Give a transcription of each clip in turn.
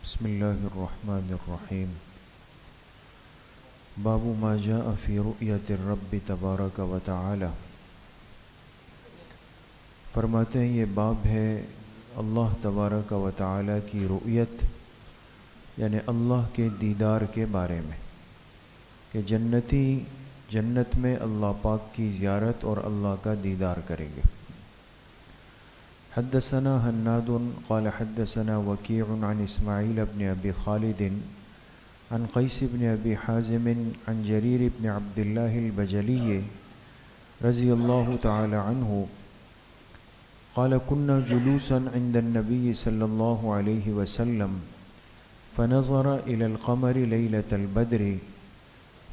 بسم اللہ الرحمن الرحیم باب ما جاء فی رؤیت الرب تبارک و تعالی۔ فرماتے ہیں یہ باب ہے اللہ تبارک و تعالی کی رؤیت، یعنی اللہ کے دیدار کے بارے میں، کہ جنتی جنت میں اللہ پاک کی زیارت اور اللہ کا دیدار کریں گے۔ حدثنا حناد قال حدثنا وكيع عن اسماعيل بن ابي خالد عن قيس بن ابي حازم عن جرير بن عبد الله البجلي رضي الله تعالى عنه قال كنا جلوسا عند النبي صلى الله عليه وسلم فنظر الى القمر ليلة البدر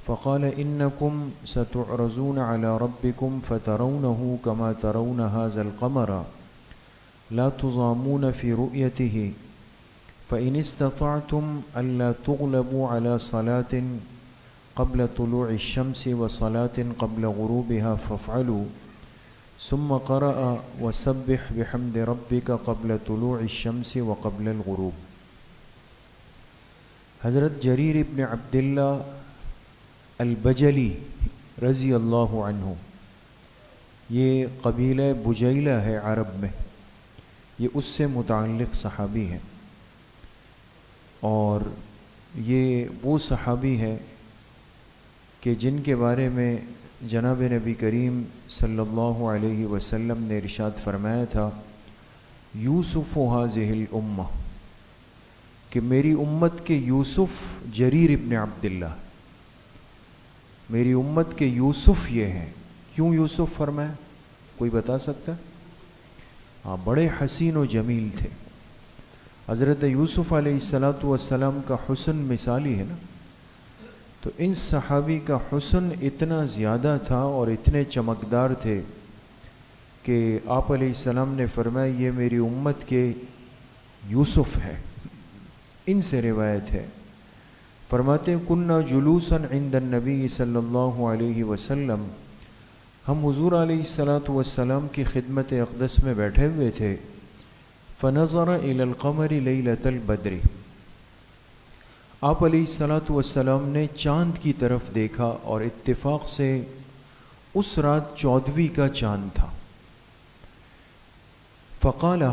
فقال انكم ستعرضون على ربكم فترونه كما ترون هذا القمر لا تضامون في رؤيته فإن استطعتم ألا تغلبوا على صلاة قبل طلوع الشمس وصلاة قبل غروبها فافعلوا ثم قرأ وسبح بحمد ربك قبل طلوع الشمس وقبل الغروب۔ حضرت جریر ابن عبداللہ البجلی رضی اللہ عنہ، یہ قبیلہ بجیلہ ہے عرب میں، یہ اس سے متعلق صحابی ہیں، اور یہ وہ صحابی ہے کہ جن کے بارے میں جناب نبی کریم صلی اللہ علیہ وسلم نے ارشاد فرمایا تھا یوسف هذه الامہ، کہ میری امت کے یوسف جریر ابن عبداللہ، میری امت کے یوسف یہ ہیں۔ کیوں یوسف فرمایا؟ کوئی بتا سکتا ہے؟ ہاں، بڑے حسین و جمیل تھے۔ حضرت یوسف علیہ السلام کا حسن مثالی ہے نا، تو ان صحابی کا حسن اتنا زیادہ تھا اور اتنے چمکدار تھے کہ آپ علیہ السلام نے فرمایا یہ میری امت کے یوسف ہے۔ ان سے روایت ہے، فرماتے ہیں کننا جلوسا عند النبی صلی اللہ علیہ وسلم، ہم حضور علیہ السلام کی خدمت اقدس میں بیٹھے ہوئے تھے۔ فنظر الى القمر لیلۃ البدر، آپ علیہ السلام نے چاند کی طرف دیکھا، اور اتفاق سے اس رات 14ویں کا چاند تھا۔ فقال،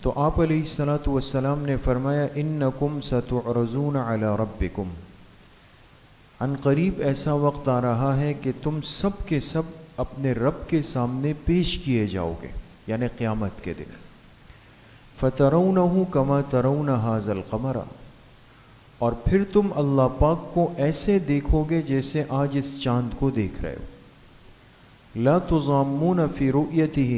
تو آپ علیہ السلام نے فرمایا انکم ستعرضون علی ربکم، عن قریب ایسا وقت آ رہا ہے کہ تم سب کے سب اپنے رب کے سامنے پیش کیے جاؤ گے، یعنی قیامت کے دن۔ فَتَرَوْنَهُ كَمَا تَرَوْنَ هَذَا الْقَمَرَ، اور پھر تم اللہ پاک کو ایسے دیکھو گے جیسے آج اس چاند کو دیکھ رہے ہو۔ لَا تُضَامُّونَ فِي رُؤْيَتِهِ،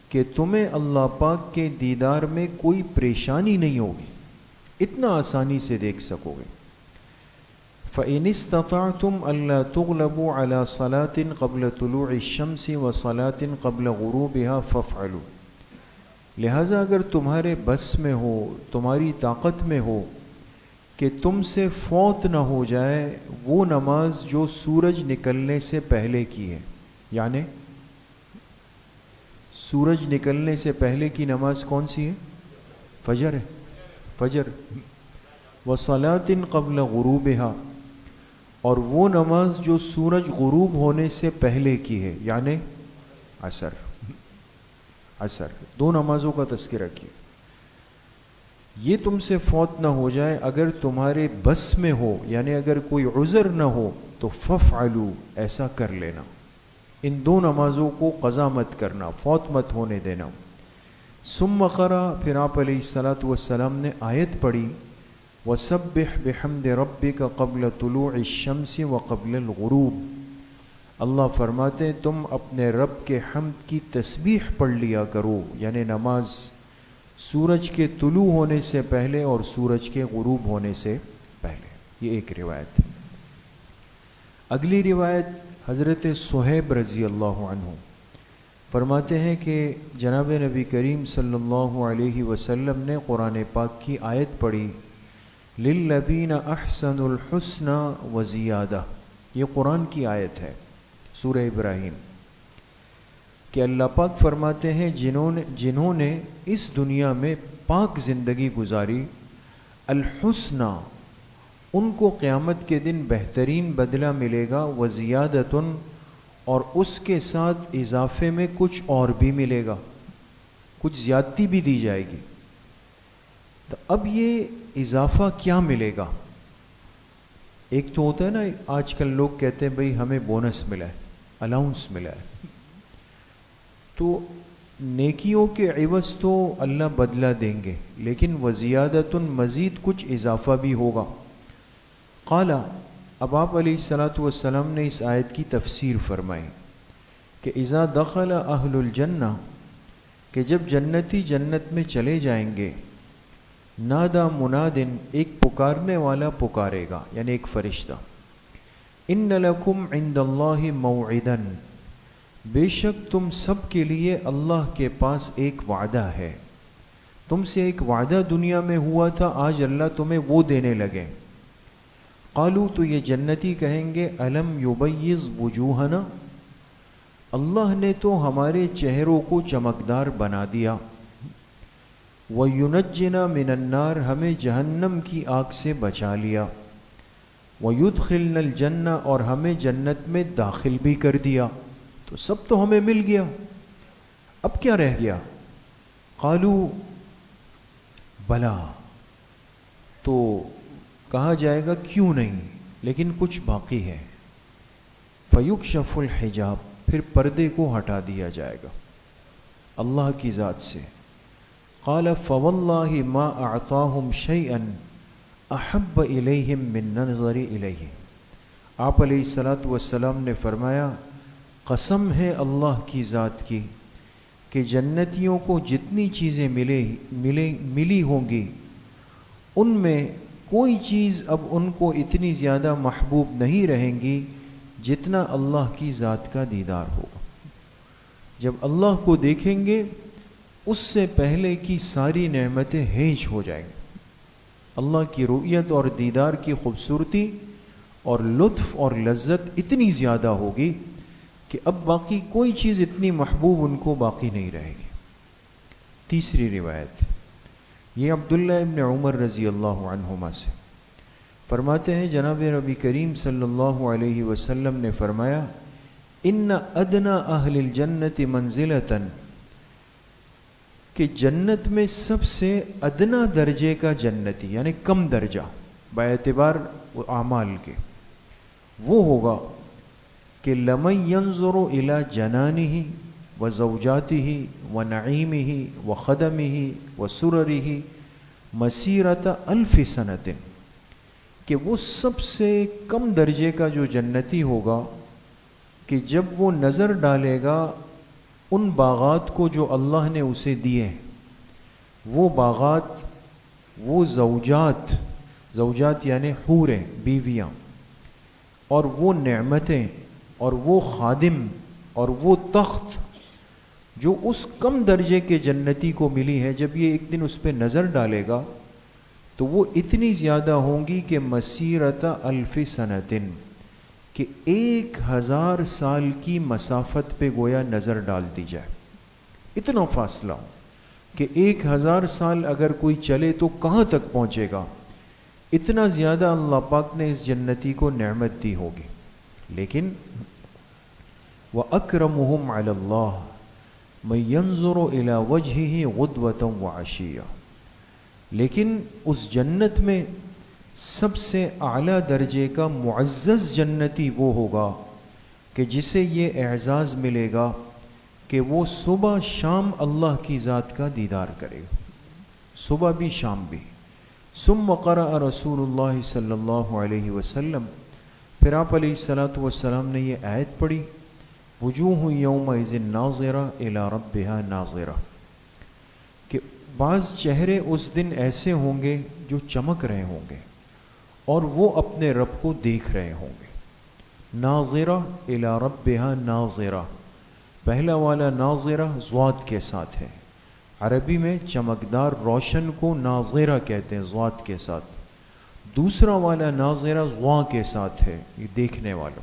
کہ تمہیں اللہ پاک کے دیدار میں کوئی پریشانی نہیں ہوگی، اتنا آسانی سے دیکھ سکو گے۔ فَإِنِ اسْتَطَعْتُمْ أَلَّا تُغْلَبُوا عَلَى صَلَاةٍ قَبْلَ طُلُوعِ الشَّمْسِ وَصَلَاةٍ قَبْلَ غُرُوبِهَا فَافْعَلُوا، لہٰذا اگر تمہارے بس میں ہو، تمہاری طاقت میں ہو کہ تم سے فوت نہ ہو جائے وہ نماز جو سورج نکلنے سے پہلے کی ہے، یعنی سورج نکلنے سے پہلے کی نماز کون سی ہے؟ فجر ہے، فجر۔ وَصَلَاةٍ قَبْلَ غُرُوبِهَا، اور وہ نماز جو سورج غروب ہونے سے پہلے کی ہے، یعنی عصر۔ عصر، دو نمازوں کا تذکرہ کیا۔ یہ تم سے فوت نہ ہو جائے اگر تمہارے بس میں ہو، یعنی اگر کوئی عذر نہ ہو تو فَافْعَلُوا، ایسا کر لینا، ان دو نمازوں کو قضا مت کرنا، فوت مت ہونے دینا۔ ثم قرأ، پھر آپ علیہ السلام نے آیت پڑھی وَسَبِّحْ بِحَمْدِ رَبِّكَ قَبْلَ طُلُوعِ الشَّمْسِ وَقَبْلَ الْغُرُوبِ، اللہ فرماتے ہیں تم اپنے رب کے حمد کی تسبیح پڑھ لیا کرو، یعنی نماز سورج کے طلوع ہونے سے پہلے اور سورج کے غروب ہونے سے پہلے۔ یہ ایک روایت۔ اگلی روایت حضرت صہیب رضی اللہ عنہ فرماتے ہیں کہ جناب نبی کریم صلی اللہ علیہ وسلم نے قرآن پاک کی آیت پڑھی للذین احسنوا الحسنى وزیادہ، یہ قرآن کی آیت ہے سورہ ابراہیم، کہ اللہ پاک فرماتے ہیں جنہوں نے اس دنیا میں پاک زندگی گزاری الحسنہ، ان کو قیامت کے دن بہترین بدلہ ملے گا، وزیادتن، اور اس کے ساتھ اضافے میں کچھ اور بھی ملے گا، کچھ زیادتی بھی دی جائے گی۔ تو اب یہ اضافہ کیا ملے گا؟ ایک تو ہوتا ہے نا، آج کل لوگ کہتے ہیں بھئی ہمیں بونس ملا ہے، الاؤنس ملا ہے، تو نیکیوں کے عوض تو اللہ بدلہ دیں گے، لیکن وزیادتن، مزید کچھ اضافہ بھی ہوگا۔ قال، اب آپ علیہ الصلاۃ والسلام نے اس آیت کی تفسیر فرمائی کہ اذا دخل اہل الجنہ، کہ جب جنتی جنت میں چلے جائیں گے، نادا منادن، ایک پکارنے والا پکارے گا، یعنی ایک فرشتہ، ان لکم عند اللہ موعدا، بے شک تم سب کے لیے اللہ کے پاس ایک وعدہ ہے، تم سے ایک وعدہ دنیا میں ہوا تھا، آج اللہ تمہیں وہ دینے لگے۔ قالوا، تو یہ جنتی کہیں گے، الم یبیض وجوہنا، اللہ نے تو ہمارے چہروں کو چمکدار بنا دیا، وَيُنَجِّنَا مِنَ النَّارِ، ہمیں جہنم کی آگ سے بچا لیا، وَيُدْخِلْنَا الْجَنَّةَ، اور ہمیں جنت میں داخل بھی کر دیا، تو سب تو ہمیں مل گیا، اب کیا رہ گیا؟ قالوا بلا، تو کہا جائے گا کیوں نہیں، لیکن کچھ باقی ہے۔ فَيُكْشَفُ الْحِجَابِ، پھر پردے کو ہٹا دیا جائے گا اللہ کی ذات سے۔ قال فواللہ ما اعطاہم شیئا احب الیہم من نظر الیہ، آپ علیہ الصلاۃ والسلام نے فرمایا، قسم ہے اللہ کی ذات کی کہ جنتیوں کو جتنی چیزیں ملی ہوں گی، ان میں کوئی چیز اب ان کو اتنی زیادہ محبوب نہیں رہیں گی جتنا اللہ کی ذات کا دیدار ہوگا۔ جب اللہ کو دیکھیں گے، اس سے پہلے کی ساری نعمتیں ہیج ہو جائیں گی۔ اللہ کی رؤیت اور دیدار کی خوبصورتی اور لطف اور لذت اتنی زیادہ ہوگی کہ اب باقی کوئی چیز اتنی محبوب ان کو باقی نہیں رہے گی۔ تیسری روایت، یہ عبداللہ ابن عمر رضی اللہ عنہما سے فرماتے ہیں، جناب نبی کریم صلی اللہ علیہ وسلم نے فرمایا، ان ادنا اہل الجنت منزلتاً، کہ جنت میں سب سے ادنا درجے کا جنتی، یعنی کم درجہ باعتبار اعمال کے، وہ ہوگا کہ لمن ينظر الى جنانہ وزوجاتہ ونعیمہ وخدمہ وسررہ مسیرۃ 1000 سنۃ، کہ وہ سب سے کم درجے کا جو جنتی ہوگا کہ جب وہ نظر ڈالے گا ان باغات کو جو اللہ نے اسے دیے، وہ باغات، وہ زوجات یعنی حوریں، بیویاں، اور وہ نعمتیں اور وہ خادم اور وہ تخت جو اس کم درجے کے جنتی کو ملی ہے، جب یہ ایک دن اس پہ نظر ڈالے گا تو وہ اتنی زیادہ ہوں گی کہ مسیرۃ 1000 سنۃ، کہ 1000 سال کی مسافت پہ گویا نظر ڈال دی جائے، اتنا فاصلہ ہو کہ 1000 سال اگر کوئی چلے تو کہاں تک پہنچے گا، اتنا زیادہ اللہ پاک نے اس جنتی کو نعمت دی ہوگی۔ لیکن وَأَكْرَمُهُمْ عَلَى اللَّهِ مَن يَنظُرُ إِلَى وَجْهِهِ غُدْوَةً وَعَشِيًّا، لیکن اس جنت میں سب سے اعلیٰ درجے کا معزز جنتی وہ ہوگا کہ جسے یہ اعزاز ملے گا کہ وہ صبح شام اللہ کی ذات کا دیدار کرے گا، صبح بھی شام بھی۔ ثم قرأ رسول اللہ صلی اللہ علیہ وسلم، پھر آپ علیہ الصلاۃ والسلام نے یہ آیت پڑھی، وجوہ یومئذ ناظرہ الی ربہا ناظرہ، کہ بعض چہرے اس دن ایسے ہوں گے جو چمک رہے ہوں گے اور وہ اپنے رب کو دیکھ رہے ہوں گے۔ ناظرہ الی ربہا ناظرہ، پہلا والا ناظرہ ضاد کے ساتھ ہے، عربی میں چمکدار روشن کو ناظرہ کہتے ہیں ضاد کے ساتھ، دوسرا والا ناظرہ ضا کے ساتھ ہے، یہ دیکھنے والا۔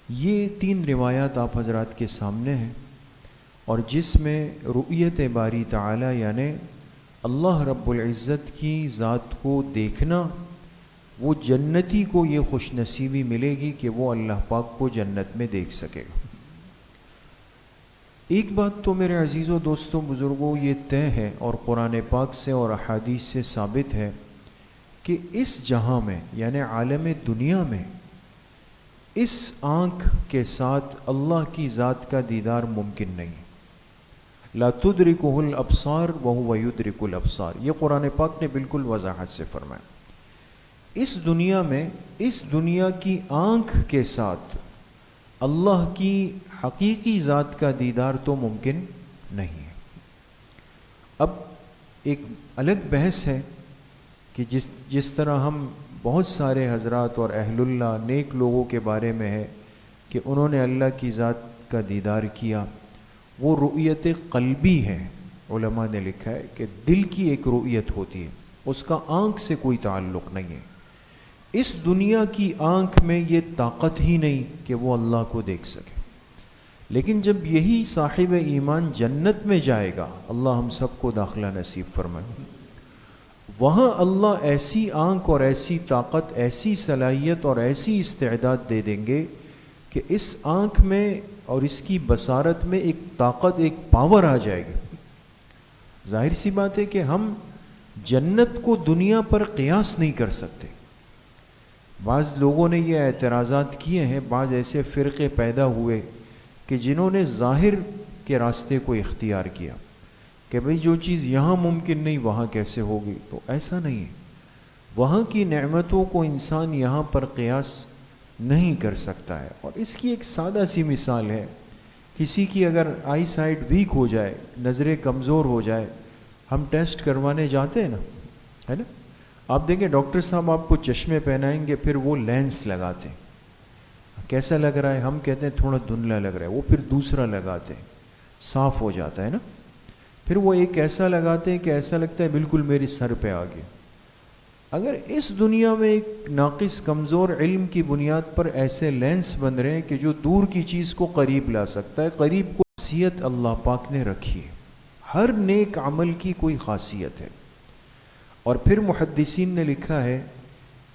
یہ 3 روایات آپ حضرات کے سامنے ہیں، اور جس میں رؤیت باری تعالی یعنی اللہ رب العزت کی ذات کو دیکھنا، وہ جنتی کو یہ خوش نصیبی ملے گی کہ وہ اللہ پاک کو جنت میں دیکھ سکے گا۔ ایک بات تو میرے عزیزوں، دوستوں، بزرگوں، یہ طے ہے اور قرآن پاک سے اور احادیث سے ثابت ہے کہ اس جہاں میں یعنی عالم دنیا میں اس آنکھ کے ساتھ اللہ کی ذات کا دیدار ممکن نہیں ہے۔ لا تدرکہ الابصار وہو یدرک الابصار، یہ قرآن پاک نے بالکل وضاحت سے فرمایا۔ اس دنیا میں، اس دنیا کی آنکھ کے ساتھ اللہ کی حقیقی ذات کا دیدار تو ممکن نہیں ہے۔ اب ایک الگ بحث ہے کہ جس طرح ہم بہت سارے حضرات اور اہل اللہ نیک لوگوں کے بارے میں ہے کہ انہوں نے اللہ کی ذات کا دیدار کیا، وہ رؤیت قلبی ہے۔ علماء نے لکھا ہے کہ دل کی ایک رؤیت ہوتی ہے، اس کا آنکھ سے کوئی تعلق نہیں ہے۔ اس دنیا کی آنکھ میں یہ طاقت ہی نہیں کہ وہ اللہ کو دیکھ سکے، لیکن جب یہی صاحب ایمان جنت میں جائے گا، اللہ ہم سب کو داخلہ نصیب فرمائے، وہاں اللہ ایسی آنکھ اور ایسی طاقت، ایسی صلاحیت اور ایسی استعداد دے دیں گے کہ اس آنکھ میں اور اس کی بصارت میں ایک طاقت، ایک پاور آ جائے گی۔ ظاہر سی بات ہے کہ ہم جنت کو دنیا پر قیاس نہیں کر سکتے۔ بعض لوگوں نے یہ اعتراضات کیے ہیں، بعض ایسے فرقے پیدا ہوئے کہ جنہوں نے ظاہر کے راستے کو اختیار کیا کہ بھئی جو چیز یہاں ممکن نہیں وہاں کیسے ہوگی، تو ایسا نہیں ہے۔ وہاں کی نعمتوں کو انسان یہاں پر قیاس نہیں کر سکتا ہے۔ اور اس کی ایک سادہ سی مثال ہے، کسی کی اگر آئی سائٹ ویک ہو جائے، نظریں کمزور ہو جائے، ہم ٹیسٹ کروانے جاتے ہیں نا، ہے نا؟ آپ دیکھیں ڈاکٹر صاحب آپ کو چشمے پہنائیں گے، پھر وہ لینس لگاتے ہیں، کیسا لگ رہا ہے؟ ہم کہتے ہیں تھوڑا دھندلا لگ رہا ہے، وہ پھر دوسرا لگاتے ہیں، صاف ہو جاتا ہے نا۔ پھر وہ ایک ایسا لگاتے ہیں کہ ایسا لگتا ہے بالکل میرے سر پہ آ گیا۔ اگر اس دنیا میں ایک ناقص کمزور علم کی بنیاد پر ایسے لینس بن رہے ہیں کہ جو دور کی چیز کو قریب لا سکتا ہے، قریب کو خاصیت اللہ پاک نے رکھی ہے، ہر نیک عمل کی کوئی خاصیت ہے۔ اور پھر محدثین نے لکھا ہے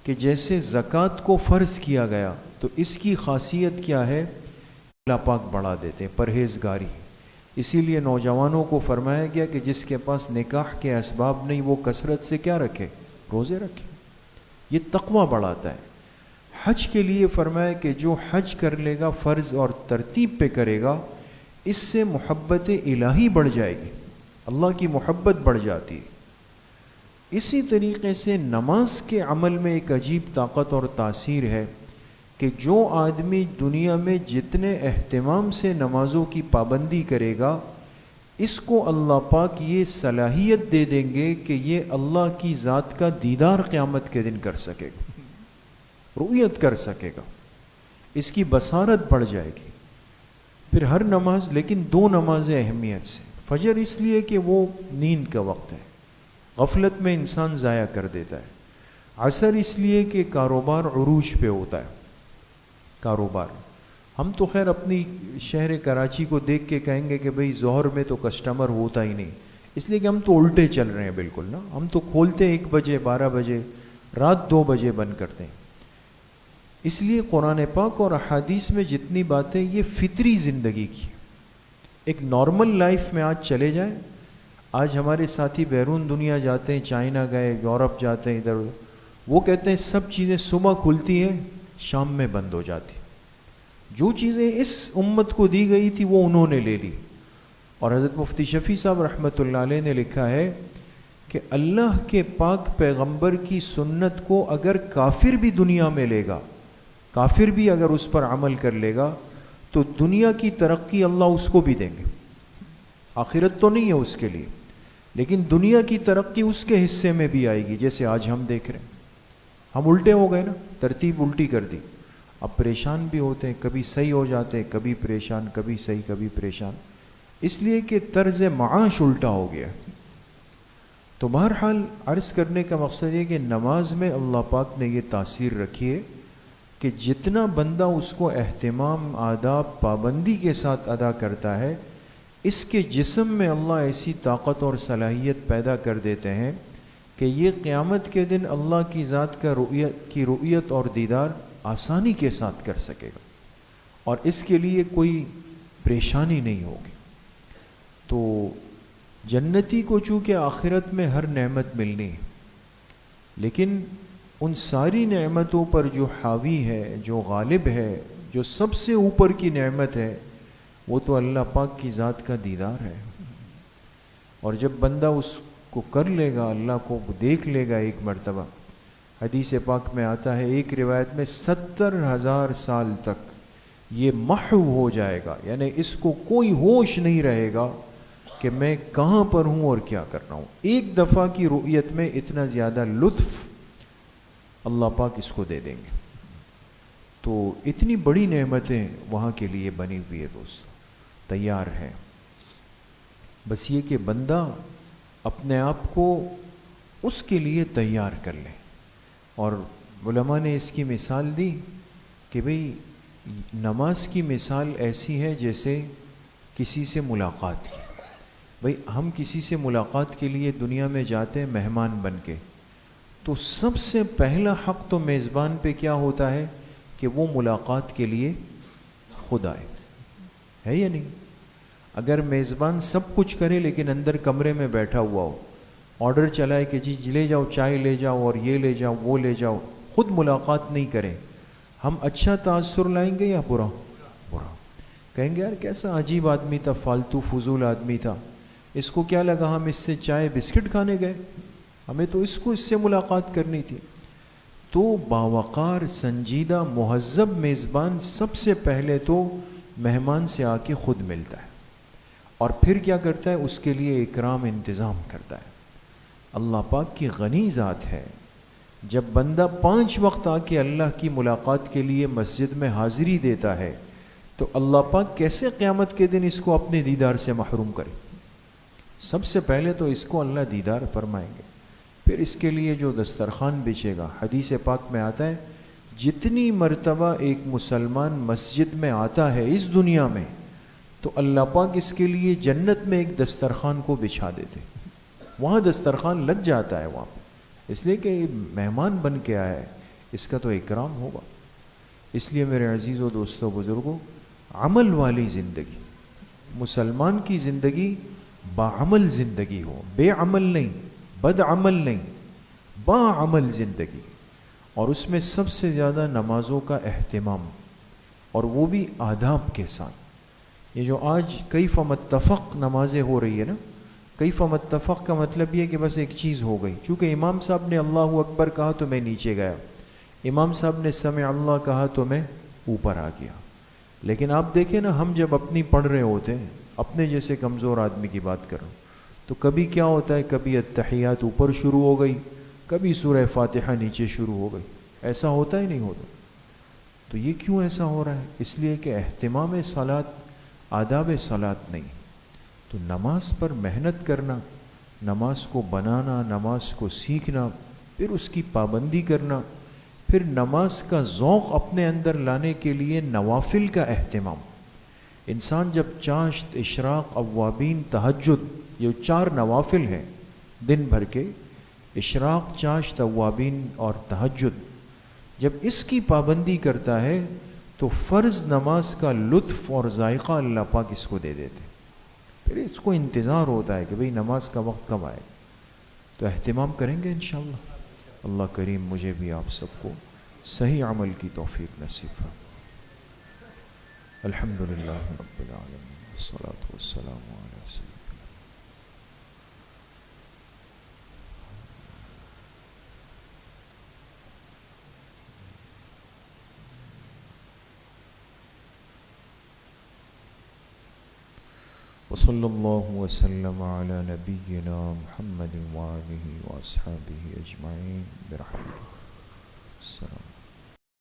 کہ جیسے زکوٰۃ کو فرض کیا گیا تو اس کی خاصیت کیا ہے؟ اللہ پاک بڑھا دیتے ہیں، پرہیزگاری۔ اسی لیے نوجوانوں کو فرمایا گیا کہ جس کے پاس نکاح کے اسباب نہیں وہ کثرت سے کیا رکھے؟ روزے رکھے، یہ تقویٰ بڑھاتا ہے۔ حج کے لیے فرمایا کہ جو حج کر لے گا فرض اور ترتیب پہ کرے گا، اس سے محبت الہی بڑھ جائے گی، اللہ کی محبت بڑھ جاتی ہے۔ اسی طریقے سے نماز کے عمل میں ایک عجیب طاقت اور تاثیر ہے کہ جو آدمی دنیا میں جتنے اہتمام سے نمازوں کی پابندی کرے گا، اس کو اللہ پاک یہ صلاحیت دے دیں گے کہ یہ اللہ کی ذات کا دیدار قیامت کے دن کر سکے گا، رؤیت کر سکے گا، اس کی بصارت بڑھ جائے گی۔ پھر ہر نماز، لیکن دو نمازیں اہمیت سے، فجر اس لیے کہ وہ نیند کا وقت ہے، غفلت میں انسان ضائع کر دیتا ہے۔ عصر اس لیے کہ کاروبار عروج پہ ہوتا ہے، کاروبار۔ ہم تو خیر اپنی شہر کراچی کو دیکھ کے کہیں گے کہ بھئی ظہر میں تو کسٹمر ہوتا ہی نہیں، اس لیے کہ ہم تو الٹے چل رہے ہیں بالکل نا، ہم تو کھولتے 1 بجے 12 بجے، رات 2 بجے بند کرتے ہیں۔ اس لیے قرآن پاک اور احادیث میں جتنی باتیں یہ فطری زندگی کی، ایک نارمل لائف میں آج چلے جائیں۔ آج ہمارے ساتھی بیرون دنیا جاتے ہیں، چائنا گئے، یورپ جاتے ہیں، ادھر وہ کہتے ہیں سب چیزیں صبح کھلتی ہیں شام میں بند ہو جاتی۔ جو چیزیں اس امت کو دی گئی تھی وہ انہوں نے لے لی۔ اور حضرت مفتی شفیع صاحب رحمۃ اللہ علیہ نے لکھا ہے کہ اللہ کے پاک پیغمبر کی سنت کو اگر کافر بھی دنیا میں لے گا، کافر بھی اگر اس پر عمل کر لے گا تو دنیا کی ترقی اللہ اس کو بھی دیں گے۔ آخرت تو نہیں ہے اس کے لیے، لیکن دنیا کی ترقی اس کے حصے میں بھی آئے گی، جیسے آج ہم دیکھ رہے ہیں۔ ہم الٹے ہو گئے نا، ترتیب الٹی کر دی، اب پریشان بھی ہوتے ہیں، کبھی صحیح ہو جاتے ہیں، کبھی پریشان، کبھی صحیح، کبھی پریشان، اس لیے کہ طرز معاش الٹا ہو گیا۔ تو بہرحال عرض کرنے کا مقصد یہ کہ نماز میں اللہ پاک نے یہ تاثیر رکھی ہے کہ جتنا بندہ اس کو اہتمام، آداب، پابندی کے ساتھ ادا کرتا ہے، اس کے جسم میں اللہ ایسی طاقت اور صلاحیت پیدا کر دیتے ہیں کہ یہ قیامت کے دن اللہ کی ذات کا رؤیت اور دیدار آسانی کے ساتھ کر سکے گا، اور اس کے لیے کوئی پریشانی نہیں ہوگی۔ تو جنتی کو چونکہ آخرت میں ہر نعمت ملنی ہے، لیکن ان ساری نعمتوں پر جو حاوی ہے، جو غالب ہے، جو سب سے اوپر کی نعمت ہے، وہ تو اللہ پاک کی ذات کا دیدار ہے۔ اور جب بندہ اس کو کر لے گا، اللہ کو دیکھ لے گا ایک مرتبہ، حدیث پاک میں آتا ہے ایک روایت میں 70,000 سال تک یہ محو ہو جائے گا، یعنی اس کو کوئی ہوش نہیں رہے گا کہ میں کہاں پر ہوں اور کیا کر رہا ہوں۔ ایک دفعہ کی رؤیت میں اتنا زیادہ لطف اللہ پاک اس کو دے دیں گے۔ تو اتنی بڑی نعمتیں وہاں کے لیے بنی ہوئی ہے، دوست تیار ہیں، بس یہ کہ بندہ اپنے آپ کو اس کے لیے تیار کر لے۔ اور علماء نے اس کی مثال دی کہ بھئی نماز کی مثال ایسی ہے جیسے کسی سے ملاقات کی۔ بھئی ہم کسی سے ملاقات کے لیے دنیا میں جاتے ہیں مہمان بن کے، تو سب سے پہلا حق تو میزبان پہ کیا ہوتا ہے کہ وہ ملاقات کے لیے خود آئے، ہے یا نہیں؟ اگر میزبان سب کچھ کرے لیکن اندر کمرے میں بیٹھا ہوا ہو، آرڈر چلائے کہ جی لے جاؤ، چائے لے جاؤ اور یہ لے جاؤ وہ لے جاؤ، خود ملاقات نہیں کریں، ہم اچھا تاثر لائیں گے یا برا؟ برا۔ کہیں گے یار کیسا عجیب آدمی تھا، فالتو فضول آدمی تھا، اس کو کیا لگا ہم اس سے چائے بسکٹ کھانے گئے، ہمیں تو اس سے ملاقات کرنی تھی۔ تو باوقار سنجیدہ مہذب میزبان سب سے پہلے تو مہمان سے آ کے خود ملتا ہے، اور پھر کیا کرتا ہے؟ اس کے لیے اکرام انتظام کرتا ہے۔ اللہ پاک کی غنی ذات ہے، جب بندہ 5 وقت آ کے اللہ کی ملاقات کے لیے مسجد میں حاضری دیتا ہے تو اللہ پاک کیسے قیامت کے دن اس کو اپنے دیدار سے محروم کرے؟ سب سے پہلے تو اس کو اللہ دیدار فرمائیں گے، پھر اس کے لیے جو دسترخوان بچھے گا۔ حدیث پاک میں آتا ہے جتنی مرتبہ ایک مسلمان مسجد میں آتا ہے اس دنیا میں، تو اللہ پاک اس کے لیے جنت میں ایک دسترخوان کو بچھا دیتے، وہاں دسترخوان لگ جاتا ہے وہاں پہ، اس لیے کہ مہمان بن کے آیا ہے، اس کا تو اکرام ہوگا۔ اس لیے میرے عزیزوں، دوستوں، بزرگوں، عمل والی زندگی، مسلمان کی زندگی باعمل زندگی ہو، بے عمل نہیں، بد عمل نہیں، باعمل زندگی، اور اس میں سب سے زیادہ نمازوں کا اہتمام، اور وہ بھی آداب کے ساتھ۔ یہ جو آج کیف متفق نمازیں ہو رہی ہے نا، کیف متفق کا مطلب یہ کہ بس ایک چیز ہو گئی، چونکہ امام صاحب نے اللہ اکبر کہا تو میں نیچے گیا، امام صاحب نے سمع اللہ کہا تو میں اوپر آ گیا۔ لیکن آپ دیکھیں نا، ہم جب اپنی پڑھ رہے ہوتے ہیں، اپنے جیسے کمزور آدمی کی بات کر رہا ہوں، تو کبھی کیا ہوتا ہے، کبھی التحیات اوپر شروع ہو گئی، کبھی سورہ فاتحہ نیچے شروع ہو گئی، ایسا ہوتا ہی نہیں ہوتا۔ تو یہ کیوں ایسا ہو رہا ہے؟ اس لیے کہ اہتمام صلاۃ، آداب صلاۃ نہیں۔ تو نماز پر محنت کرنا، نماز کو بنانا، نماز کو سیکھنا، پھر اس کی پابندی کرنا، پھر نماز کا ذوق اپنے اندر لانے کے لیے نوافل کا اہتمام۔ انسان جب چاشت، اشراق، اوابین، تہجد، یہ 4 نوافل ہیں دن بھر کے، اشراق، چاشت، اوابین اور تہجد، جب اس کی پابندی کرتا ہے تو فرض نماز کا لطف اور ذائقہ اللہ پاک اس کو دے دیتے، پھر اس کو انتظار ہوتا ہے کہ بھئی نماز کا وقت کب آئے۔ تو اہتمام کریں گے انشاءاللہ۔ اللہ کریم مجھے بھی آپ سب کو صحیح عمل کی توفیق نصیب فرمائے۔ الحمدللہ رب العالمین، والصلاة والسلام علی سیدنا وصلی اللہ وسلم علی نبینا محمد وآلہ واصحابہ اجمعین برحمتہ۔ السلام